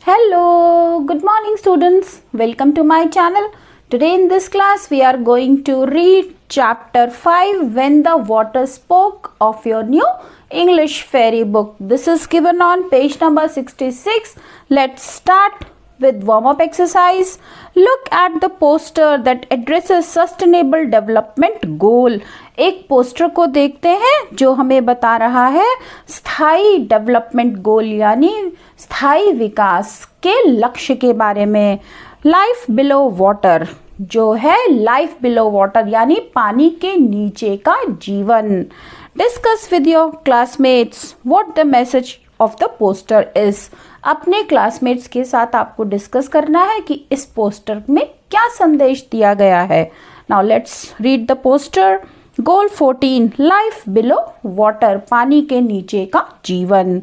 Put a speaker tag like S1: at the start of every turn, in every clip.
S1: Hello, good morning students. Welcome to my channel. Today in this class we are going to read chapter 5 When the Water Spoke of your new English fairy book. This is given on page number 66. Let's start with warm-up exercise. Look at the poster that addresses sustainable development goal. एक poster को देखते हैं जो हमें बता रहा है स्थायी डेवलपमेंट गोल यानी स्थायी विकास के लक्ष्य के बारे में. लाइफ बिलो वाटर जो है लाइफ बिलो वाटर यानी पानी के नीचे का जीवन. Discuss with your classmates what the message of the poster is. अपने क्लासमेट्स के साथ आपको डिस्कस करना है कि इस पोस्टर में क्या संदेश दिया गया है. Now let's read the poster. Goal 14 life below water पानी के नीचे का जीवन.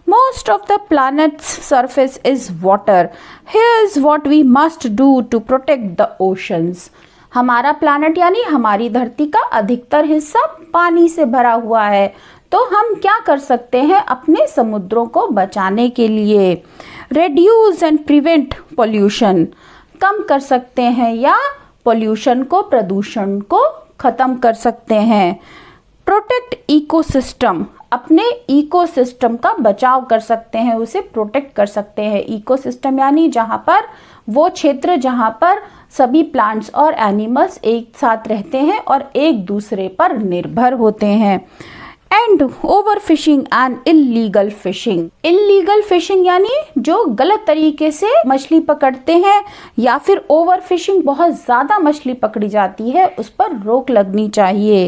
S1: Most of the planet's surface is water. Here's what we must do to protect the oceans. हमारा प्लैनेट यानी हमारी धरती का अधिकतर हिस्सा पानी से भरा हुआ है, तो हम क्या कर सकते हैं अपने समुद्रों को बचाने के लिए. Reduce and prevent pollution. कम कर सकते हैं या पोल्यूशन को प्रदूषण को खत्म कर सकते हैं. प्रोटेक्ट इकोसिस्टम अपने इकोसिस्टम का बचाव कर सकते हैं, उसे प्रोटेक्ट कर सकते हैं. इकोसिस्टम यानी जहाँ पर वो क्षेत्र जहाँ पर सभी प्लांट्स और एनिमल्स एक साथ रहते हैं और एक दूसरे पर निर्भर होते हैं. And over fishing and illegal fishing. Illegal fishing यानी जो गलत तरीके से मछली पकड़ते हैं या फिर ओवर फिशिंग बहुत ज़्यादा मछली पकड़ी जाती है, उस पर रोक लगनी चाहिए.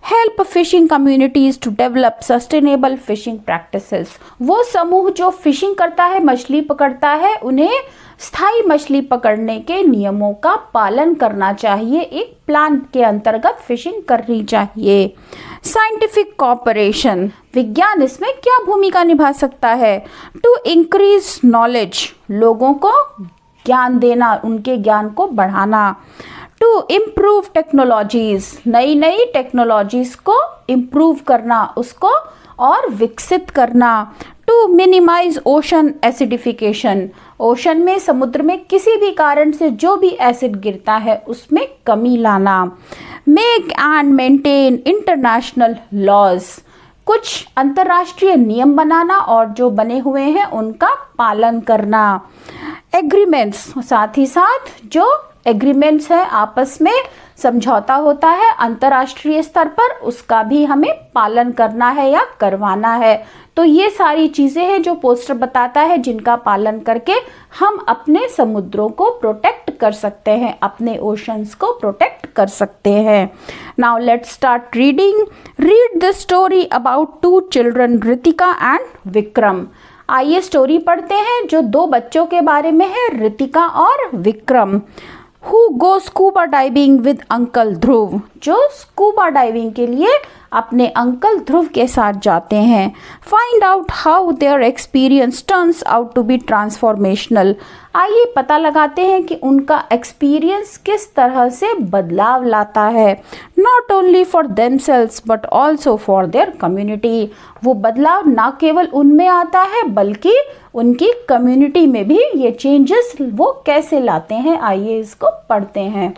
S1: Help fishing communities to develop sustainable fishing practices. वो समूह जो फिशिंग करता है मछली पकड़ता है उन्हें स्थायी मछली पकड़ने के नियमों का पालन करना चाहिए. एक प्लान के अंतर्गत फिशिंग करनी चाहिए. साइंटिफिक कॉपरेशन विज्ञान इसमें क्या भूमिका निभा सकता है. टू इंक्रीज नॉलेज लोगों को ज्ञान देना, उनके ज्ञान को बढ़ाना. टू इम्प्रूव टेक्नोलॉजीज नई नई टेक्नोलॉजीज को इम्प्रूव करना, उसको और विकसित करना. To minimize ocean acidification ocean में समुद्र में किसी भी कारण से जो भी एसिड गिरता है उसमें कमी लाना. Make and maintain international laws कुछ अंतर्राष्ट्रीय नियम बनाना और जो बने हुए हैं उनका पालन करना. एग्रीमेंट्स साथ ही साथ जो एग्रीमेंट्स है आपस में समझौता होता है अंतर्राष्ट्रीय स्तर पर, उसका भी हमें पालन करना है या करवाना है. तो ये सारी चीज़ें हैं जो पोस्टर बताता है जिनका पालन करके हम अपने समुद्रों को प्रोटेक्ट कर सकते हैं, अपने ओशंस को प्रोटेक्ट कर सकते हैं. Now let's start reading. Read the story about two children Ritika and Vikram. आइए स्टोरी पढ़ते हैं जो दो बच्चों के बारे में है, रितिका और Vikram. Who go scuba diving with Uncle ध्रुव जो स्कूबा डाइविंग के लिए अपने अंकल ध्रुव के साथ जाते हैं. Find out how their experience turns out to be transformational. आइए पता लगाते हैं कि उनका एक्सपीरियंस किस तरह से बदलाव लाता है. Not only for themselves but also for their community. वो बदलाव ना केवल उनमें आता है बल्कि उनकी कम्युनिटी में भी ये चेंजेस वो कैसे लाते हैं. आइए इसको पढ़ते हैं.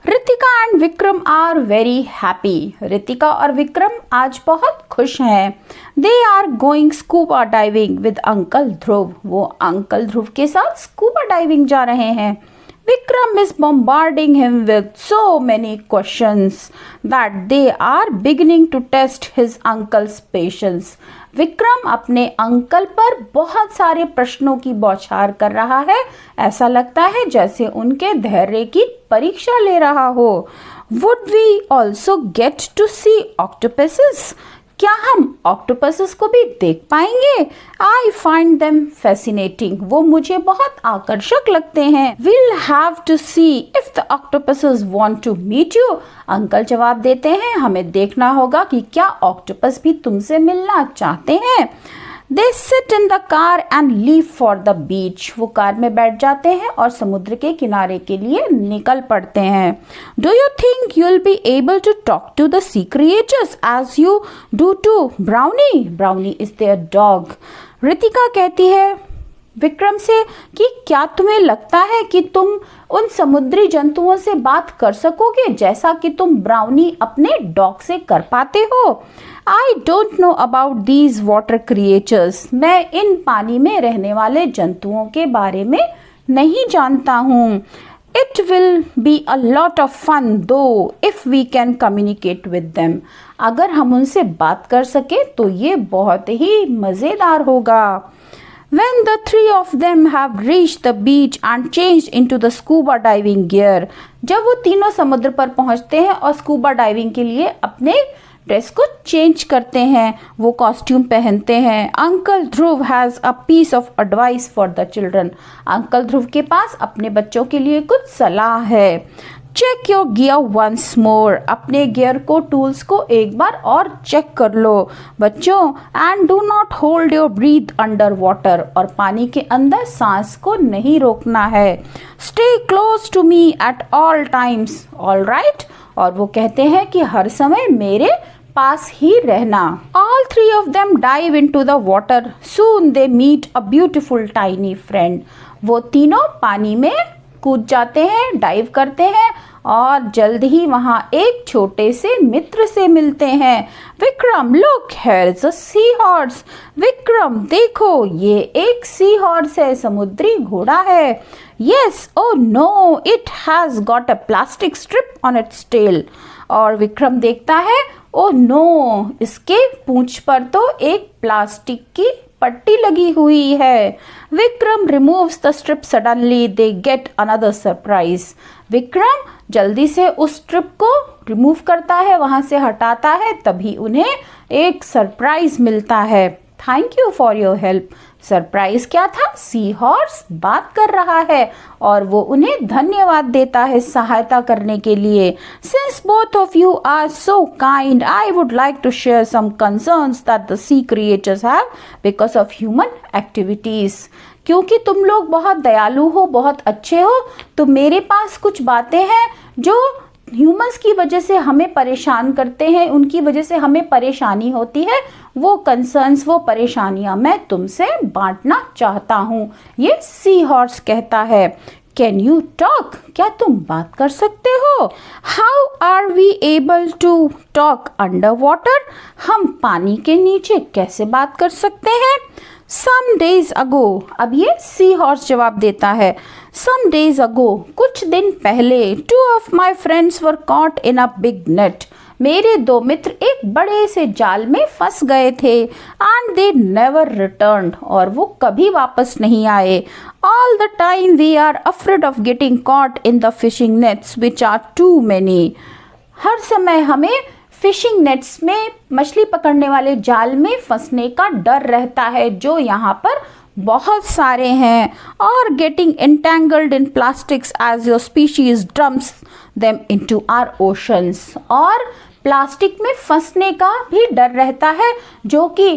S1: Ritika and Vikram are very happy. Ritika और विक्रम आज बहुत खुश हैं. They are going scuba diving with uncle Dhruv. वो अंकल ध्रुव के साथ स्कूबा डाइविंग जा रहे हैं. Vikram is bombarding him with so many questions that they are beginning to test his uncle's patience. Vikram अपने अंकल पर बहुत सारे प्रश्नों की बौछार कर रहा है. ऐसा लगता है जैसे उनके धैर्य की परीक्षा ले रहा हो. Would we also get to see octopuses? क्या हम ऑक्टोपसेस को भी देख पाएंगे. I find them fascinating. वो मुझे बहुत आकर्षक लगते हैं. We'll have to see if the octopuses want to meet you. Uncle जवाब देते हैं हमें देखना होगा कि क्या ऑक्टोपस भी तुमसे मिलना चाहते हैं. They sit in the car and leave for the beach. वो कार में बैठ जाते हैं और समुद्र के किनारे के लिए निकल पड़ते हैं. Do you think you'll be able to talk to the sea creatures as you do to Brownie? Brownie is their dog. Ritika कहती है विक्रम से कि क्या तुम्हें लगता है कि तुम उन समुद्री जंतुओं से बात कर सकोगे जैसा कि तुम ब्राउनी अपने डॉग से कर पाते हो? I don't know about these water creatures. मैं इन पानी में रहने वाले जंतुओं के बारे में नहीं जानता हूँ। It will be a lot of fun though if we can communicate with them. अगर हम उनसे बात कर सके तो ये बहुत ही मज़ेदार होगा। When the three of them have reached the beach and changed into the scuba diving gear, जब वो तीनों समुद्र पर पहुंचते हैं और स्कूबा डाइविंग के लिए अपने ड्रेस को चेंज करते हैं, वो कॉस्ट्यूम पहनते हैं, uncle Dhruv has a piece of advice for the children. Uncle Dhruv के पास अपने बच्चों के लिए कुछ सलाह है। Check your gear once more, अपने गियर को, टूल्स को एक बार और चेक कर लो बच्चों। And do not hold your breath under water, और पानी के अंदर सांस को नहीं रोकना है। Stay close to me at all times, all right. और वो कहते हैं कि हर समय मेरे पास ही रहना। All three of them dive into the water. Soon they meet a beautiful tiny friend. वो तीनों पानी में कूद जाते हैं, डाइव करते हैं और जल्द ही वहाँ एक छोटे से मित्र से मिलते हैं। Vikram, look, here is a sea horse. Vikram, देखो, ये एक सी हॉर्स है, समुद्री घोड़ा है। Yes, oh no, it has got a plastic strip on its tail. और विक्रम देखता है, ओ नो, इसके पूंछ पर तो एक प्लास्टिक की पट्टी लगी हुई है। Vikram removes the strip suddenly, they get another surprise. Vikram जल्दी से उस स्ट्रिप को रिमूव करता है, वहां से हटाता है, तभी उन्हें एक सरप्राइज मिलता है। Thank you for your help. Surprise क्या था? सी हॉर्स बात कर रहा है और वो उन्हें धन्यवाद देता है सहायता करने के लिए। Since both of you are so kind, I would like to share some concerns that the sea creatures have because of human activities. क्योंकि तुम लोग बहुत दयालु हो, बहुत अच्छे हो, तो मेरे पास कुछ बातें हैं जो ह्यूमंस की वजह से हमें परेशान करते हैं, उनकी वजह से हमें परेशानी होती है। वो कंसर्न्स, वो परेशानियां मैं तुमसे बांटना चाहता हूँ, ये सी हॉर्स कहता है। कैन यू टॉक, क्या तुम बात कर सकते हो? How are we able to talk under water, हम पानी के नीचे कैसे बात कर सकते हैं? Some days ago, अब ये सी हॉर्स जवाब देता है। Some days ago, कुछ दिन पहले, two of my friends were caught in a big net. मेरे दो मित्र एक बड़े से जाल में फंस गए थे। And they never returned, और वो कभी वापस नहीं आए। All the time we are afraid of getting caught in the fishing nets, which are too many. हर समय हमें फिशिंग नेट्स में, मछली पकड़ने वाले जाल में फंसने का डर रहता है, जो यहाँ पर बहुत सारे हैं। और getting entangled in plastics as your species dumps them into our oceans, और प्लास्टिक में फंसने का भी डर रहता है, जो कि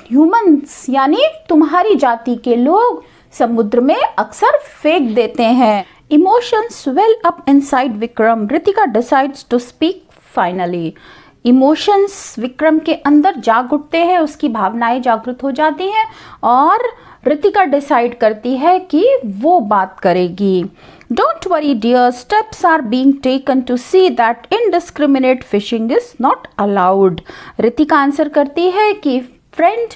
S1: ह्यूमंस यानी तुम्हारी जाति के लोग समुद्र में अक्सर फेंक देते हैं। Emotions well up inside Vikram, Ritika decides to speak finally. Emotions Vikram के अंदर जाग उठते हैं, उसकी भावनाएं जागृत हो जाती हैं और रितिका डिसाइड करती है कि वो बात करेगी। Don't worry dear, steps are being taken to see that indiscriminate fishing is not allowed. Ritika answer करती है कि फ्रेंड,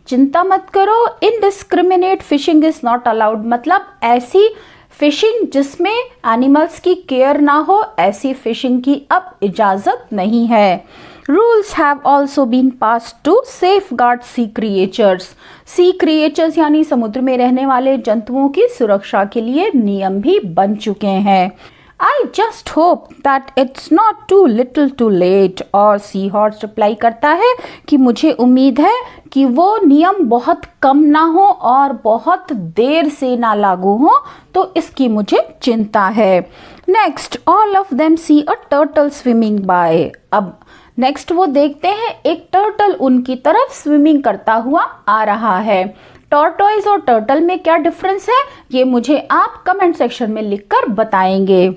S1: चिंता मत करो, indiscriminate fishing is not allowed, मतलब ऐसी फिशिंग जिसमें एनिमल्स की केयर ना हो, ऐसी फिशिंग की अब इजाजत नहीं है। Rules have also been pass to safeguard sea creatures. Sea creatures यानी समुद्र में रहने वाले जंतुओं की सुरक्षा के लिए नियम भी बन चुके हैं। I just hope that it's not too little too late. और सी हॉर्स रिप्लाई करता है कि मुझे उम्मीद है कि वो नियम बहुत कम ना हो और बहुत देर से ना लागू हो, तो इसकी मुझे चिंता है। Next, all of them see a turtle swimming by. अब नेक्स्ट वो देखते हैं एक टर्टल उनकी तरफ स्विमिंग करता हुआ आ रहा है। टॉर्टोइज और टर्टल में क्या डिफरेंस है, ये मुझे आप कमेंट सेक्शन में लिखकर बताएंगे।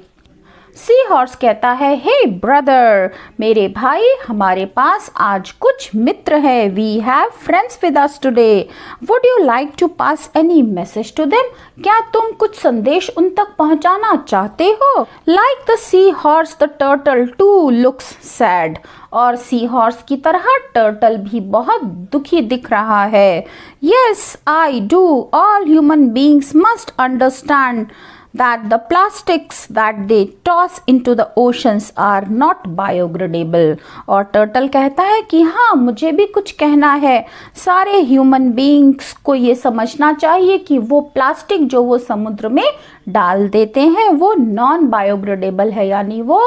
S1: सी हॉर्स कहता है, हे ब्रदर, मेरे भाई, हमारे पास आज कुछ मित्र हैं. We have friends with us today. Would you like to pass any message to them? क्या तुम कुछ संदेश उन तक पहुंचाना चाहते हो? Like the sea horse the turtle too looks sad. और सी हॉर्स की तरह टर्टल भी बहुत दुखी दिख रहा है. Yes I do. All human beings must understand that the plastics that they toss into the oceans are not biodegradable. और टर्टल कहता है कि हाँ, मुझे भी कुछ कहना है. सारे ह्यूमन बीइंग्स को ये समझना चाहिए कि वो प्लास्टिक जो वो समुद्र में डाल देते हैं वो नॉन बायोग्रेडेबल है, यानी वो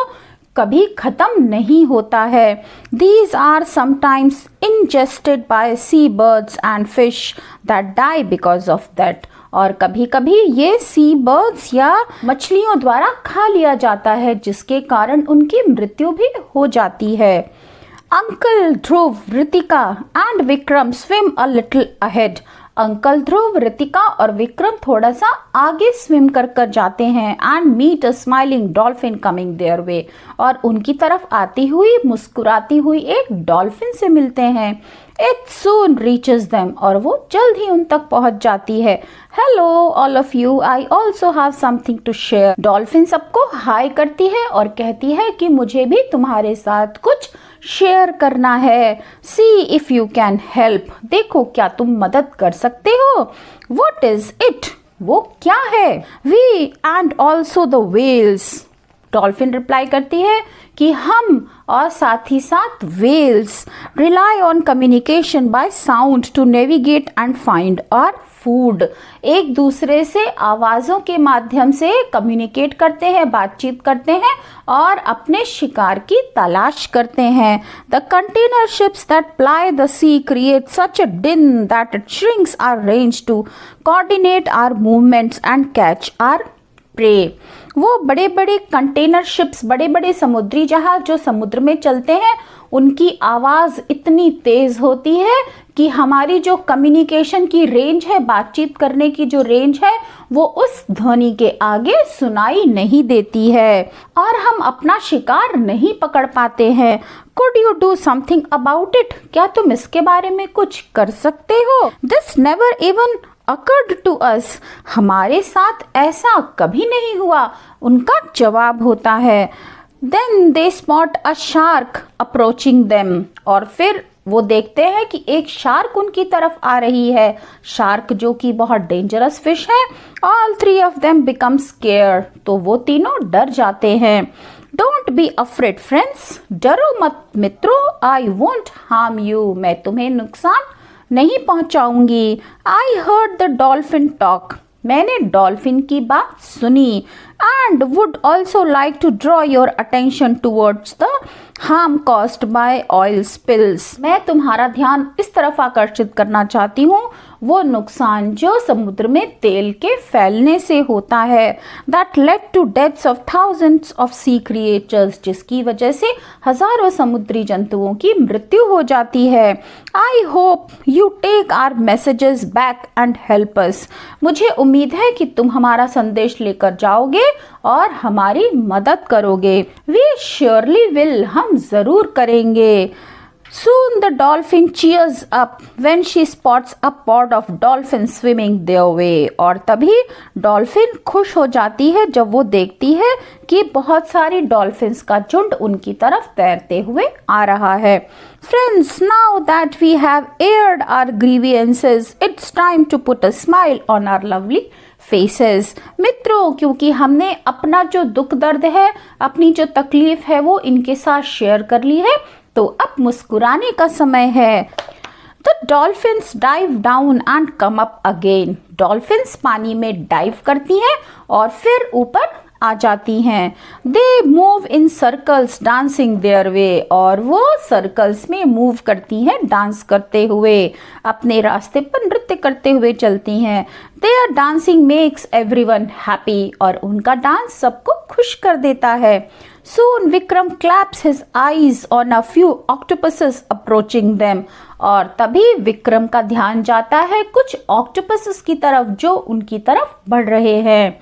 S1: कभी खत्म नहीं होता है. These are sometimes ingested by sea birds and fish that die because of that. और कभी कभी ये सी बर्ड्स या मछलियों द्वारा खा लिया जाता है, जिसके कारण उनकी मृत्यु भी हो जाती है. Uncle Dhruv, Ritika and Vikram swim a little ahead. Uncle Dhruv, Ritika और विक्रम थोड़ा सा आगे स्विम कर कर जाते हैं. And meet a smiling dolphin coming their way. और उनकी तरफ आती हुई मुस्कुराती हुई एक डॉल्फिन से मिलते हैं. It soon reaches them. और वो जल्द ही उन तक पहुंच जाती है. Hello all of you, I also have something to share. Dolphin सबको हाय करती है और कहती है कि मुझे भी तुम्हारे साथ कुछ शेयर करना है. See if you can help. देखो क्या तुम मदद कर सकते हो. What is it? वो क्या है? We and also the whales. Dolphin reply करती है कि हम और साथ ही साथ whales rely on communication by sound to navigate and find our food. एक दूसरे से आवाज़ों के माध्यम से कम्युनिकेट करते हैं, बातचीत करते हैं और अपने शिकार की तलाश करते हैं. The container ships that ply the sea create such a din that it shrinks our range to coordinate our movements and catch our prey. वो बड़े बड़े कंटेनर शिप्स, बड़े बड़े समुद्री जहाज जो समुद्र में चलते हैं, उनकी आवाज़ इतनी तेज़ होती है कि हमारी जो कम्युनिकेशन की रेंज है, बातचीत करने की जो रेंज है, वो उस ध्वनि के आगे सुनाई नहीं देती है और हम अपना शिकार नहीं पकड़ पाते हैं. Could you do something about it? क्या तुम इसके बारे में कुछ कर सकते हो? This never even occurred to us. हमारे साथ ऐसा कभी नहीं हुआ, उनका जवाब होता है. Then they spot a shark approaching them. और फिर वो देखते हैं कि एक शार्क उनकी तरफ आ रही है. शार्क जो कि बहुत डेंजरस फिश है. All three of them become scared. तो वो तीनों डर जाते हैं. Don't be afraid friends. डरो मत मित्रों. I won't harm you. मैं तुम्हें नुकसान नहीं पहुंचाऊंगी. I heard the dolphin talk. मैंने डॉल्फिन की बात सुनी. And would also like to draw your attention towards the harm caused by oil spills. मैं तुम्हारा ध्यान इस तरफ आकर्षित करना चाहती हूँ, वो नुकसान जो समुद्र में तेल के फैलने से होता है. That led to deaths of thousands of sea creatures. जिसकी वजह से हजारों समुद्री जंतुओं की मृत्यु हो जाती है. I hope you take our messages back and help us. मुझे उम्मीद है कि तुम हमारा संदेश लेकर जाओगे और हमारी मदद करोगे. We surely will. हम जरूर करेंगे. Soon the dolphin cheers up when she spots a pod of dolphins swimming their way. और तभी डॉल्फिन खुश हो जाती है जब वो देखती है कि बहुत सारी डॉल्फिन्स का झुंड उनकी तरफ तैरते हुए आ रहा है. Friends, now that we have aired our grievances, it's time to put a smile on our lovely faces. मित्रों, क्योंकि हमने अपना जो दुख दर्द है, अपनी जो तकलीफ है, वो इनके साथ शेयर कर ली है, तो अब मुस्कुराने का समय है. The dolphins dive down and come up again. Dolphins पानी में डाइव करती हैं और फिर ऊपर आ जाती हैं. They move in circles dancing their way. और वो सर्कल्स में मूव करती हैं, डांस करते हुए, अपने रास्ते पर नृत्य करते हुए चलती हैं. Their dancing makes everyone happy. और उनका डांस सबको खुश कर देता है. Soon Vikram claps his eyes on a few octopuses approaching them. और तभी विक्रम का ध्यान जाता है कुछ ऑक्टोपसेस की तरफ जो उनकी तरफ बढ़ रहे हैं.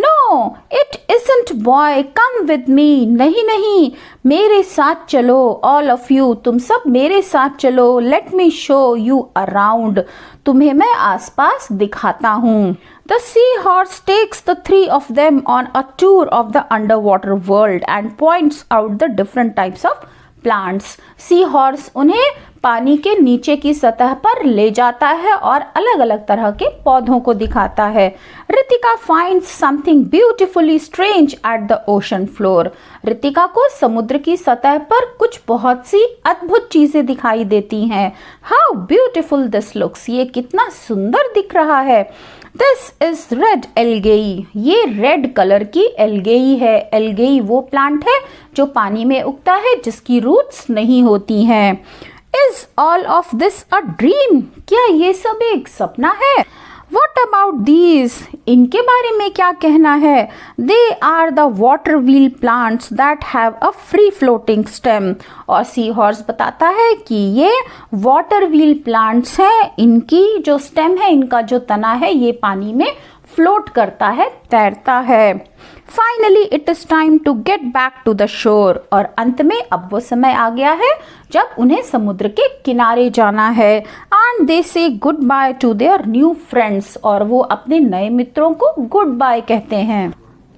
S1: No, it isn't boy, come with me. नहीं नहीं, मेरे साथ चलो. All of you, तुम सब मेरे साथ चलो. Let me show you around. तुम्हें मैं आसपास दिखाता हूँ. The seahorse takes the three of them on a tour of the underwater world and points out the different types of plants. Sea horse उन्हें पानी के नीचे की सतह पर ले जाता है और अलग अलग तरह के पौधों को दिखाता है. Ritika finds something beautifully strange at the ocean floor. Ritika को समुद्र की सतह पर कुछ बहुत सी अद्भुत चीजें दिखाई देती हैं. How beautiful this looks. ये कितना सुंदर दिख रहा है. This is red algae. ये रेड कलर की एल्गेई है. एल्गेई वो प्लांट है जो पानी में उगता है, जिसकी रूट्स नहीं होती हैं. Is all of this a dream? क्या ये सब एक सपना है? What about these? इनके बारे में क्या कहना है? They are the water wheel plants that have a free floating stem. और सी हॉर्स बताता है कि ये वाटर व्हील प्लांट्स हैं. इनकी जो स्टेम है, इनका जो तना है, ये पानी में फ्लोट करता है, तैरता है. Finally it is time to get back to the shore. और अंत में अब वो समय आ गया है जब उन्हें समुद्र के किनारे जाना है. And they say goodbye to their new friends. और वो अपने नए मित्रों को गुड बाय कहते हैं.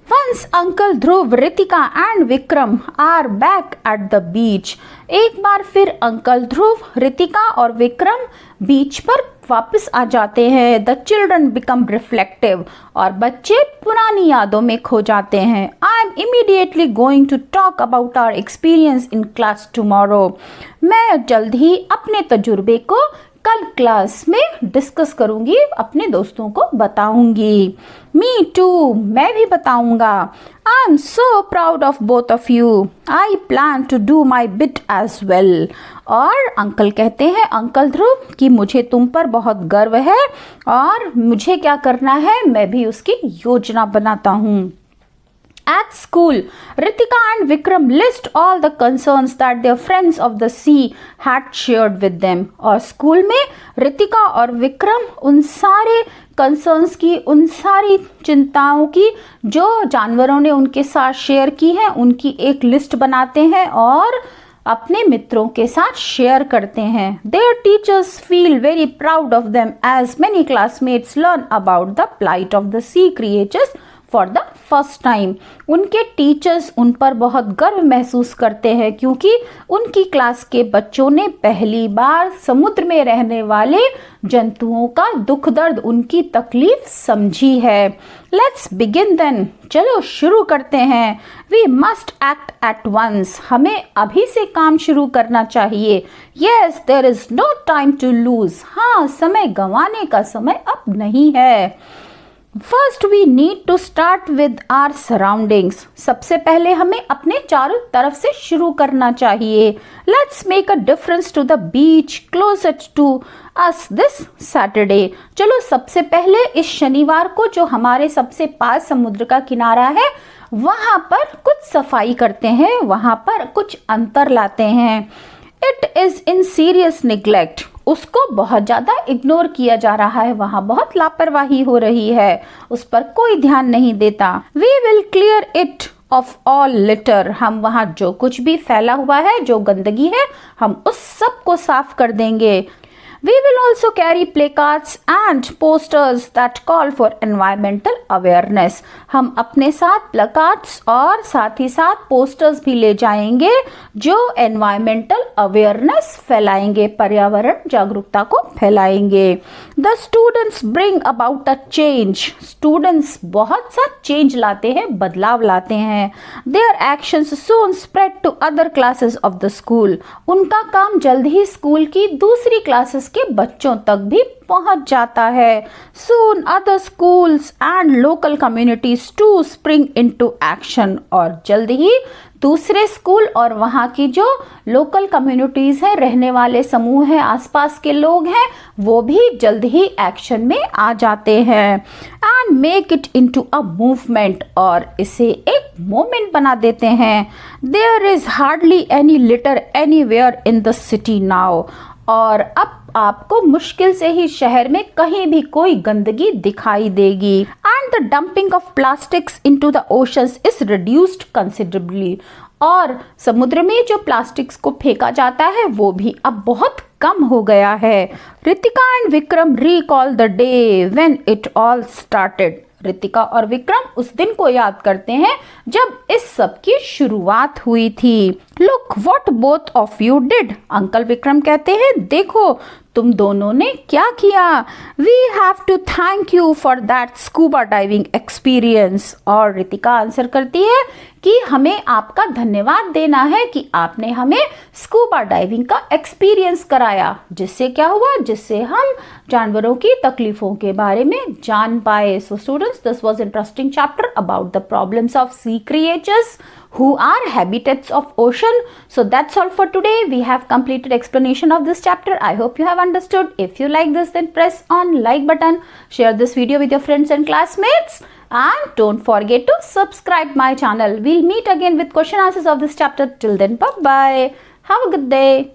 S1: Once Uncle Dhruv, Ritika and Vikram are back at the beach. एक बार फिर अंकल ध्रुव, रितिका और विक्रम बीच पर वापस आ जाते हैं. The children become reflective. और बच्चे पुरानी यादों में खो जाते हैं. I am immediately going to talk about our experience in class tomorrow. मैं जल्द ही अपने तजुर्बे को कल क्लास में डिस्कस करूंगी, अपने दोस्तों को बताऊंगी. मी टू, मैं भी बताऊंगा. I am so proud of both of you. I plan to do my bit as well. और अंकल कहते हैं, अंकल ध्रुव, कि मुझे तुम पर बहुत गर्व है और मुझे क्या करना है, मैं भी उसकी योजना बनाता हूँ. At school, Ritika and Vikram list all the concerns that their friends of the sea had shared with them. और स्कूल में रितिका और विक्रम उन सारे कंसर्न्स की, उन सारी चिंताओं की जो जानवरों ने उनके साथ शेयर की हैं, उनकी एक लिस्ट बनाते हैं और अपने मित्रों के साथ शेयर करते हैं. Their teachers feel very proud of them as many classmates learn about the plight of the sea creatures for the first time. उनके टीचर्स उन पर बहुत गर्व महसूस करते हैं क्योंकि उनकी क्लास के बच्चों ने पहली बार समुद्र में रहने वाले जंतुओं का दुख दर्द, उनकी तकलीफ समझी है. Let's begin then. चलो शुरू करते हैं. We must act at once. हमें अभी से काम शुरू करना चाहिए. Yes, there is no time to lose. हाँ, समय गंवाने का समय अब नहीं है. First we need to start with our surroundings. सबसे पहले हमें अपने चारों तरफ से शुरू करना चाहिए. Let's make a difference to the beach closest to us this Saturday. चलो सबसे पहले इस शनिवार को जो हमारे सबसे पास समुद्र का किनारा है, वहां पर कुछ सफाई करते हैं, वहां पर कुछ अंतर लाते हैं. It is in serious neglect. उसको बहुत ज्यादा इग्नोर किया जा रहा है, वहां बहुत लापरवाही हो रही है, उस पर कोई ध्यान नहीं देता. We will clear it of all litter. हम वहां जो कुछ भी फैला हुआ है, जो गंदगी है, हम उस सब को साफ कर देंगे. We will also carry placards and posters that call for environmental awareness. हम अपने साथ प्लेकार्ड्स और साथ ही साथ पोस्टर्स भी ले जाएंगे जो एनवायरमेंटल अवेयरनेस फैलाएंगे, पर्यावरण जागरूकता को फैलाएंगे. The students bring about a change. Students बहुत सा चेंज लाते हैं, बदलाव लाते हैं. Their actions soon spread to other classes of the school. उनका काम जल्द ही स्कूल की दूसरी क्लासेस के बच्चों तक भी पहुंच जाता है. Soon other schools and local communities too spring into action. और जल्द ही दूसरे स्कूल और वहाँ की जो लोकल कम्युनिटीज हैं, रहने वाले समूह हैं, आसपास के लोग हैं, वो भी जल्द ही एक्शन में आ जाते हैं. And make it into a movement. और इसे एक मूवमेंट बना देते हैं. There is hardly any litter anywhere in the city now. और अब आपको मुश्किल से ही शहर में कहीं भी कोई गंदगी दिखाई देगी. And and the dumping of plastics into the oceans is reduced considerably. और समुद्र में जो प्लास्टिक्स को फेंका जाता है वो भी अब बहुत कम हो गया है. Ritika and Vikram recall the day when it all started. Ritika और विक्रम उस दिन को याद करते हैं जब इस सब की शुरुआत हुई थी. Look what both of you did. Uncle Vikram कहते हैं देखो तुम दोनों ने क्या किया. We have to thank you for that scuba diving experience. और रितिका आंसर करती है कि हमें आपका धन्यवाद देना है कि आपने हमें स्कूबा डाइविंग का एक्सपीरियंस कराया. जिससे क्या हुआ, जिससे हम जानवरों की तकलीफों के बारे में जान पाए. So students, this was interesting chapter about the problems of sea creatures who are habitats of ocean. So that's all for today. We have completed explanation of this chapter. I hope you have understood. If you like this, then press on like button, share this video with your friends and classmates, and don't forget to subscribe my channel. We'll meet again with question answers of this chapter. Till then, bye bye. Have a good day.